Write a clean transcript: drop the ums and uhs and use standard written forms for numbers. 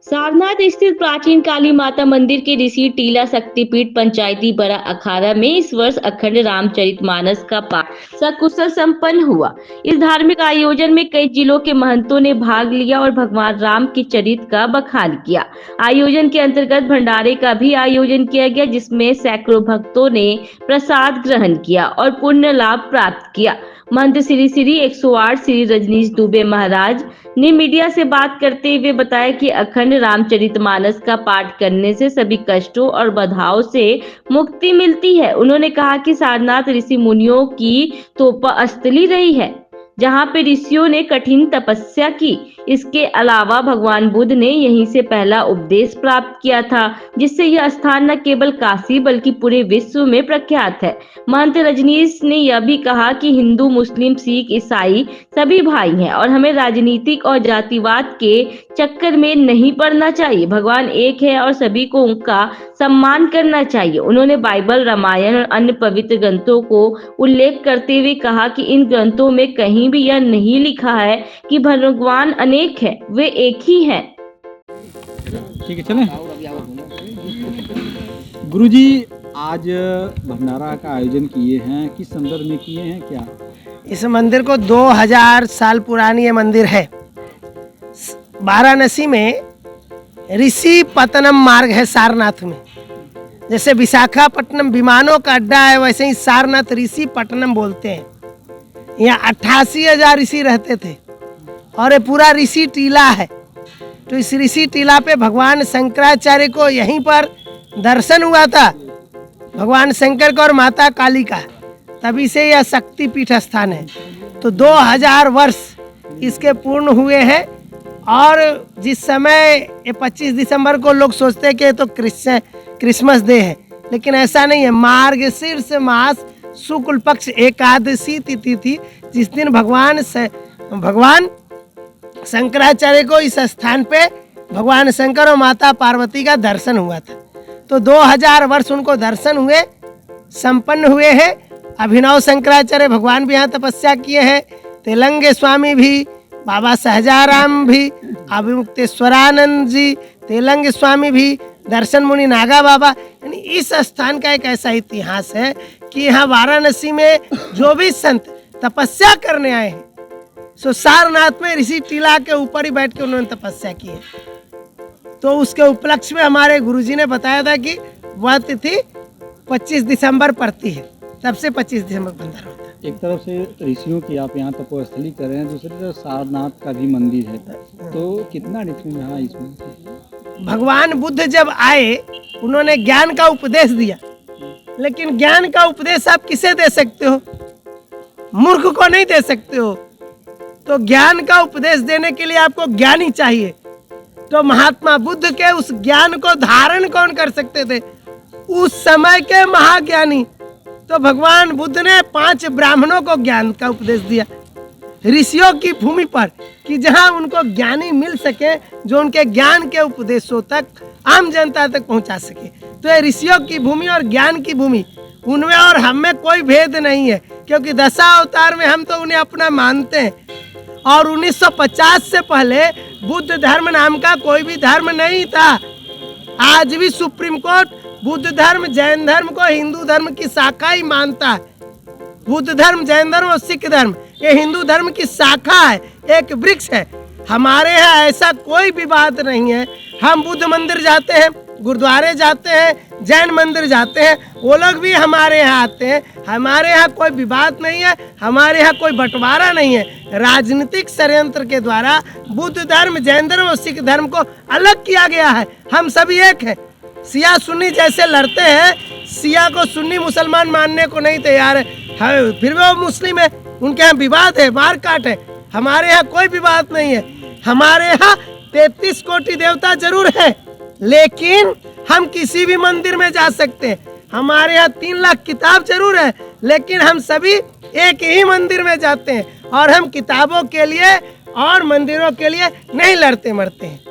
सारनाथ स्थित प्राचीन काली माता मंदिर के ऋषि टीला शक्तिपीठ पंचायती बड़ा अखाड़ा में इस वर्ष अखंड रामचरितमानस का पाठ सकुशल संपन्न हुआ। इस धार्मिक आयोजन में कई जिलों के महंतों ने भाग लिया और भगवान राम के चरित्र का बखान किया। आयोजन के अंतर्गत भंडारे का भी आयोजन किया गया, जिसमें सैकड़ों भक्तों ने प्रसाद ग्रहण किया और पुण्य लाभ प्राप्त किया। महंत श्री श्री 108 श्री रजनीश दुबे महाराज ने मीडिया से बात करते हुए बताया कि अखंड रामचरितमानस का पाठ करने से सभी कष्टों और बाधाओं से मुक्ति मिलती है। उन्होंने कहा कि सारनाथ ऋषि मुनियों की तपोस्थली रही है, जहां पे ऋषियों ने कठिन तपस्या की। इसके अलावा भगवान बुद्ध ने यहीं से पहला उपदेश प्राप्त किया था, जिससे यह स्थान न केवल काशी बल्कि पूरे विश्व में प्रख्यात है। महंत रजनीश ने यह भी कहा कि हिंदू, मुस्लिम, सिख, ईसाई सभी भाई हैं और हमें राजनीतिक और जातिवाद के चक्कर में नहीं पड़ना चाहिए। भगवान एक है और सभी को उनका सम्मान करना चाहिए। उन्होंने बाइबल, रामायण और अन्य पवित्र ग्रंथों को उल्लेख करते हुए कहा कि इन ग्रंथों में कहीं भी यह नहीं लिखा है कि भगवान अनेक है, वे एक ही हैं। ठीक है, चलें। गुरुजी, आज भंडारा का आयोजन किए हैं, किस संदर्भ में किए हैं? क्या इस मंदिर को 2000 साल पुरानी ये मंदिर है। वाराणसी में ऋषि पतनम मार्ग है। सारनाथ में जैसे विशाखापट्टनम विमानों का अड्डा है, वैसे ही सारनाथ ऋषि पट्टनम बोलते हैं। यहाँ 88,000 ऋषि रहते थे और ये पूरा ऋषि टीला है। तो इस ऋषि टीला पे भगवान शंकराचार्य को यहीं पर दर्शन हुआ था, भगवान शंकर का और माता काली का। तभी से यह शक्तिपीठ स्थान है। तो 2000 वर्ष इसके पूर्ण हुए हैं। और जिस समय ये 25 दिसंबर को लोग सोचते हैं कि ये तो क्रिसमस डे है, लेकिन ऐसा नहीं है। मार्गशीर्ष मास शुक्ल पक्ष एकादशी तिथि थी, जिस दिन भगवान शंकराचार्य को इस स्थान पे भगवान शंकर और माता पार्वती का दर्शन हुआ था। तो 2000 वर्ष उनको दर्शन हुए, संपन्न हुए हैं। अभिनव शंकराचार्य भगवान भी यहाँ तपस्या किए हैं। तेलंगे स्वामी भी, बाबा सहजाराम भी, अभिमुक्तेश्वरानंद जी, तेलंग स्वामी भी, दर्शन मुनि नागा बाबा। यानी इस स्थान का एक ऐसा इतिहास है कि यहाँ वाराणसी में जो भी संत तपस्या करने आए हैं, सो सारनाथ में ऋषि टीला के ऊपर ही बैठ के उन्होंने तपस्या की है। तो उसके उपलक्ष्य में हमारे गुरुजी ने बताया था कि वह तिथि 25 दिसंबर पड़ती है, तब से 25 दिसंबर भंडारा होता है। एक तरफ से ऋषियों की आप यहाँ तपोस्थली कर रहे हैं, दूसरी तरफ सारनाथ का भी मंदिर है, तो कितना डिफरेंस रहा इसमें? भगवान बुद्ध जब आए, उन्होंने ज्ञान का उपदेश दिया, लेकिन ज्ञान का उपदेश आप किसे दे सकते हो? मूर्ख को नहीं दे सकते हो। तो ज्ञान का उपदेश देने के लिए आपको ज्ञानी चाहिए। तो महात्मा बुद्ध के उस ज्ञान को धारण कौन कर सकते थे? उस समय के महाज्ञानी। तो भगवान बुद्ध ने 5 ब्राह्मणों को ज्ञान का उपदेश दिया ऋषियों की भूमि पर, कि जहां उनको ज्ञानी मिल सके, जो उनके ज्ञान के उपदेशों तक आम जनता तक पहुंचा सके। तो ये ऋषियों की भूमि और ज्ञान की भूमि, उनमें और हम में कोई भेद नहीं है, क्योंकि 10 अवतार में हम तो उन्हें अपना मानते हैं। और 1950 से पहले बुद्ध धर्म नाम का कोई भी धर्म नहीं था। आज भी सुप्रीम कोर्ट बुद्ध धर्म, जैन धर्म को हिंदू धर्म की शाखा ही मानता है। बुद्ध धर्म, जैन धर्म और सिख धर्म ये हिंदू धर्म की शाखा है, एक वृक्ष है। हमारे यहाँ ऐसा कोई विवाद नहीं है। हम बुद्ध मंदिर जाते हैं, गुरुद्वारे जाते हैं, जैन मंदिर जाते हैं, वो लोग भी हमारे यहाँ आते हैं। हमारे यहाँ कोई विवाद नहीं है, हमारे यहाँ कोई बंटवारा नहीं है। राजनीतिक षड्यंत्र के द्वारा बुद्ध धर्म, जैन धर्म और सिख धर्म को अलग किया गया है। हम सभी एक हैं। सिया सुन्नी जैसे लड़ते हैं, सिया को सुन्नी मुसलमान मानने को नहीं तैयार है, फिर भी वो मुस्लिम है, उनके यहाँ विवाद है, मारकाट है। हमारे यहाँ कोई विवाद नहीं है। हमारे यहाँ 33 कोटि देवता जरूर है, लेकिन हम किसी भी मंदिर में जा सकते हैं। हमारे यहाँ 3 लाख किताब जरूर है, लेकिन हम सभी एक ही मंदिर में जाते हैं। और हम किताबों के लिए और मंदिरों के लिए नहीं लड़ते मरते हैं।